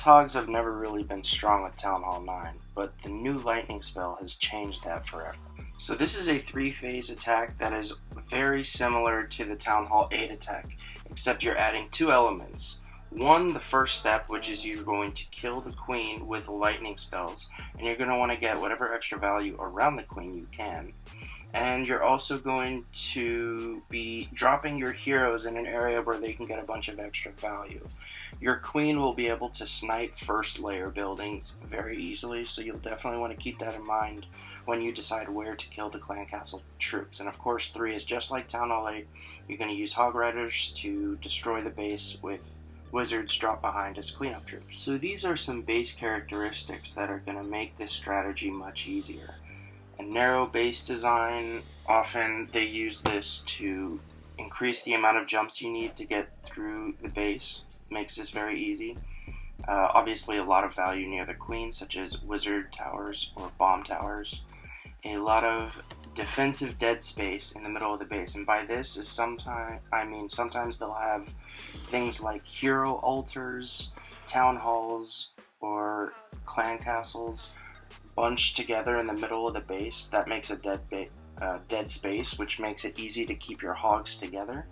Hogs have never really been strong with Town Hall 9, but the new lightning spell has changed that forever. So this is a 3-phase attack that is very similar to the Town Hall 8 attack, except you're adding 2 elements. One, the first step, which is you're going to kill the queen with lightning spells, and you're going to want to get whatever extra value around the queen you can. And you're also going to be dropping your heroes in an area where they can get a bunch of extra value. Your queen will be able to snipe first layer buildings very easily, so you'll definitely want to keep that in mind when you decide where to kill the clan castle troops. And of course, 3 is just like Town Hall 8. You're going to use Hog Riders to destroy the base with wizards drop behind as cleanup troops. So these are some base characteristics that are going to make this strategy much easier. A narrow base design, often they use this to increase the amount of jumps you need to get through the base. Makes this very easy. Obviously a lot of value near the queen, such as wizard towers or bomb towers. A lot of defensive dead space in the middle of the base, and by this is sometimes they'll have things like hero altars, town halls, or clan castles bunched together in the middle of the base. That makes a dead space, which makes it easy to keep your hogs together.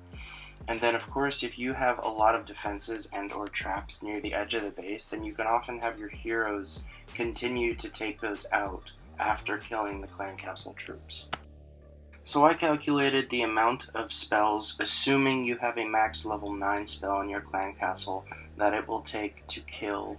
And then of course, if you have a lot of defenses and or traps near the edge of the base, then you can often have your heroes continue to take those out after killing the clan castle troops. So I calculated the amount of spells, assuming you have a max level 9 spell in your clan castle, that it will take to kill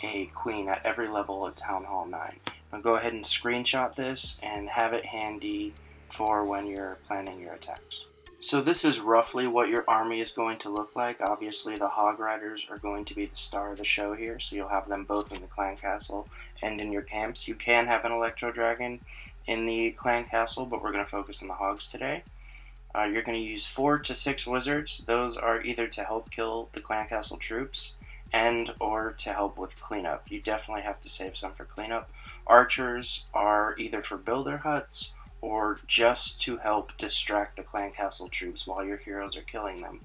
a queen at every level of Town Hall 9. I'll go ahead and screenshot this and have it handy for when you're planning your attacks. So this is roughly what your army is going to look like. Obviously the Hog Riders are going to be the star of the show here, so you'll have them both in the clan castle and in your camps. You can have an Electro Dragon in the clan castle, but we're going to focus on the Hogs today. You're going to use 4 to 6 wizards. Those are either to help kill the clan castle troops and or to help with cleanup. You definitely have to save some for cleanup. Archers are either for builder huts or just to help distract the clan castle troops while your heroes are killing them.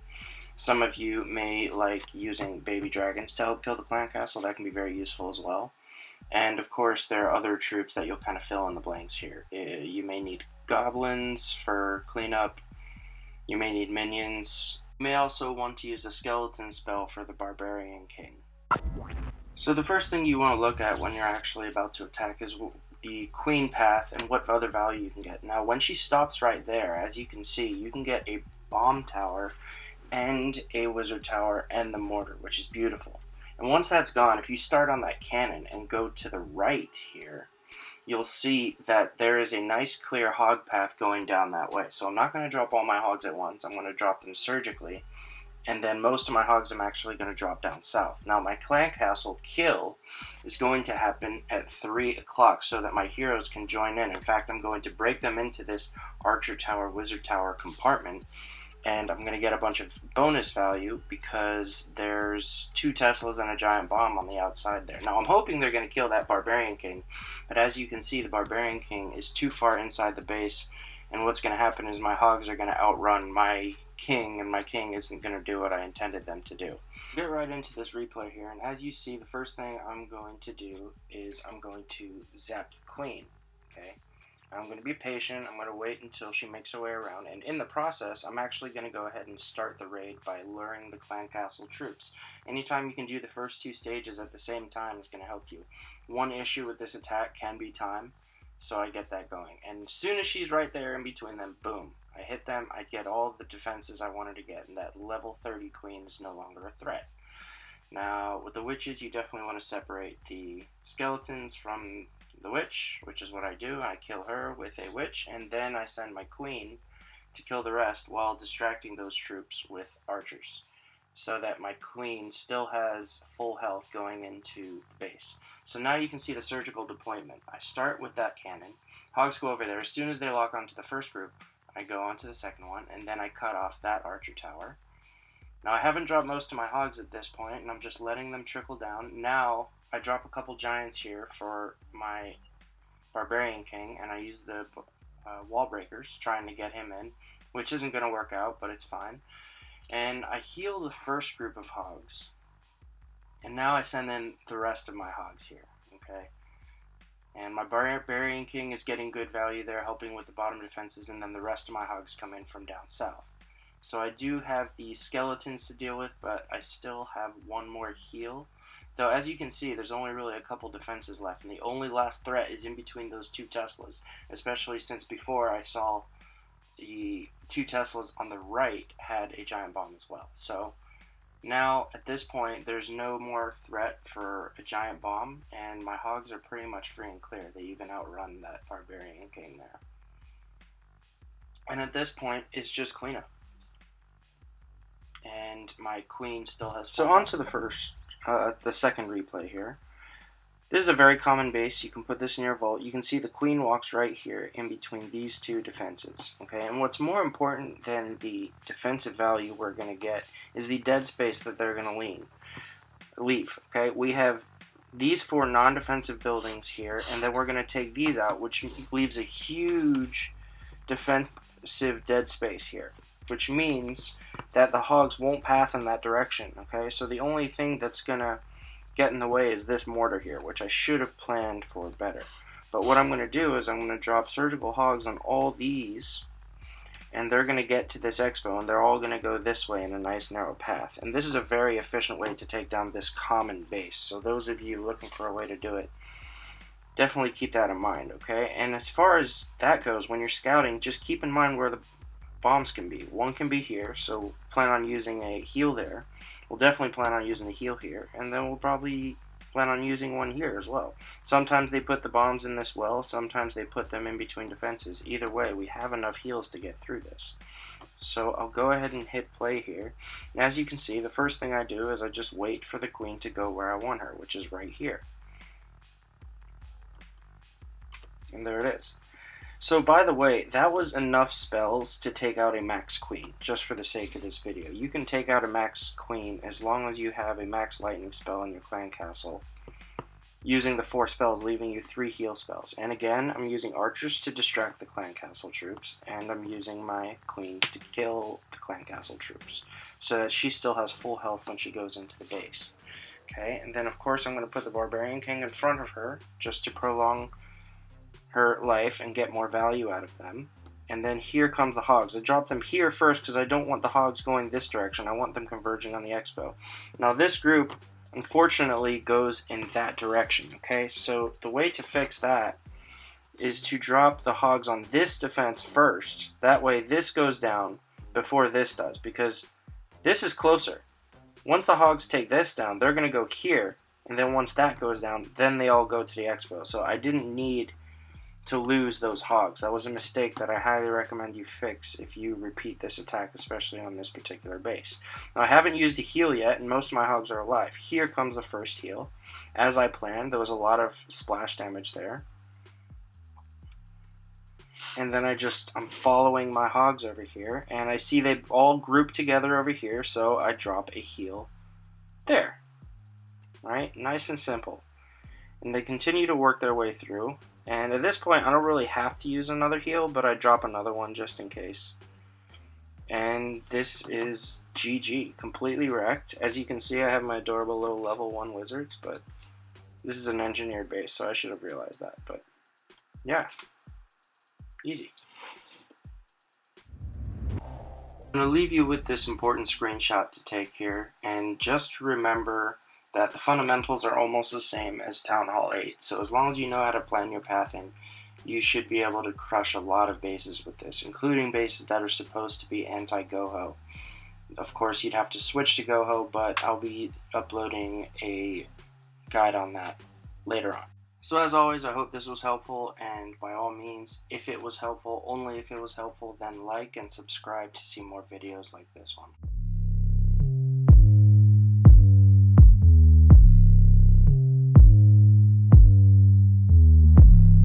Some of you may like using baby dragons to help kill the clan castle. That can be very useful as well. And of course there are other troops that you'll kind of fill in the blanks here. You may need goblins for cleanup. You may need minions. You may also want to use a skeleton spell for the barbarian king. So the first thing you want to look at when you're actually about to attack is the queen path and what other value you can get. Now when she stops right there, as you can see, you can get a bomb tower and a wizard tower and the mortar, which is beautiful. And once that's gone, if you start on that cannon and go to the right here, you'll see that there is a nice clear hog path going down that way. So I'm not going to drop all my hogs at once. I'm going to drop them surgically. And then most of my hogs I'm actually going to drop down south. Now my clan castle kill is going to happen at 3 o'clock so that my heroes can join in. In fact, I'm going to break them into this archer tower, wizard tower compartment. And I'm going to get a bunch of bonus value because there's 2 Teslas and a giant bomb on the outside there. Now I'm hoping they're going to kill that barbarian king. But as you can see, the barbarian king is too far inside the base. And what's going to happen is my hogs are going to outrun my king, and my king isn't going to do what I intended them to do. Get right into this replay here, and as you see, the first thing I'm going to do is I'm going to zap the queen. Okay, I'm going to be patient. I'm going to wait until she makes her way around, and in the process, I'm actually going to go ahead and start the raid by luring the clan castle troops. Anytime you can do the first 2 stages at the same time is going to help you. One issue with this attack can be time. So I get that going, and as soon as she's right there in between them, boom, I hit them, I get all the defenses I wanted to get, and that level 30 queen is no longer a threat. Now, with the witches, you definitely want to separate the skeletons from the witch, which is what I do. I kill her with a witch, and then I send my queen to kill the rest while distracting those troops with archers, so that my queen still has full health going into the base. So now you can see the surgical deployment. I start with that cannon. Hogs go over there. As soon as they lock onto the first group, I go onto the second one, and then I cut off that archer tower. Now I haven't dropped most of my hogs at this point, and I'm just letting them trickle down. Now I drop a couple giants here for my barbarian king, and I use the wall breakers trying to get him in, which isn't going to work out, but it's fine. And I heal the first group of hogs. And now I send in the rest of my hogs here, okay? And my Barbarian King is getting good value there, helping with the bottom defenses, and then the rest of my hogs come in from down south. So I do have the skeletons to deal with, but I still have one more heal. Though, as you can see, there's only really a couple defenses left, and the only last threat is in between those two Teslas, especially since before I saw the two Teslas on the right had a giant bomb as well. So now, at this point, there's no more threat for a giant bomb, and my hogs are pretty much free and clear. They even outrun that Barbarian King there. And at this point, it's just cleanup. And my queen still has... So on to the second replay here. This is a very common base. You can put this in your vault. You can see the queen walks right here in between these two defenses. Okay, and what's more important than the defensive value we're going to get is the dead space that they're going to leave. Okay, we have these 4 non-defensive buildings here, and then we're going to take these out, which leaves a huge defensive dead space here, which means that the hogs won't path in that direction. Okay, so the only thing that's going to get in the way is this mortar here, which I should have planned for better. But what I'm going to do is I'm going to drop surgical hogs on all these, and they're going to get to this expo, and they're all going to go this way in a nice narrow path. And this is a very efficient way to take down this common base. So those of you looking for a way to do it, definitely keep that in mind, okay? And as far as that goes, when you're scouting, just keep in mind where the bombs can be. One can be here, so plan on using a heal there. We'll definitely plan on using a heal here, and then we'll probably plan on using one here as well. Sometimes they put the bombs in this well, sometimes they put them in between defenses. Either way, we have enough heals to get through this. So I'll go ahead and hit play here. And as you can see, the first thing I do is I just wait for the queen to go where I want her, which is right here. And there it is. So by the way, that was enough spells to take out a max queen, just for the sake of this video. You can take out a max queen as long as you have a max lightning spell in your clan castle, using the 4 spells, leaving you 3 heal spells. And again, I'm using archers to distract the clan castle troops, and I'm using my queen to kill the clan castle troops, so that she still has full health when she goes into the base. Okay, and then of course I'm going to put the Barbarian King in front of her, just to prolong her life and get more value out of them. And then here comes the hogs. I drop them here first because I don't want the hogs going this direction. I want them converging on the expo. Now this group, unfortunately, goes in that direction, okay? So the way to fix that is to drop the hogs on this defense first. That way this goes down before this does, because this is closer. Once the hogs take this down, they're going to go here, and then once that goes down, then they all go to the expo. So I didn't need to lose those hogs. That was a mistake that I highly recommend you fix if you repeat this attack, especially on this particular base. Now I haven't used a heal yet, and most of my hogs are alive. Here comes the first heal. As I planned, there was a lot of splash damage there. And then I'm following my hogs over here, and I see they all group together over here, so I drop a heal there. Right? Nice and simple. And they continue to work their way through. And at this point, I don't really have to use another heal, but I drop another one just in case. And this is GG, completely wrecked. As you can see, I have my adorable little level 1 wizards, but this is an engineered base, so I should have realized that. But yeah, easy. I'm going to leave you with this important screenshot to take here, and just remember that the fundamentals are almost the same as Town Hall 8, so as long as you know how to plan your pathing, you should be able to crush a lot of bases with this, including bases that are supposed to be anti-Goho. Of course, you'd have to switch to Goho, but I'll be uploading a guide on that later on. So as always, I hope this was helpful, and by all means, if it was helpful, only if it was helpful, then like and subscribe to see more videos like this one.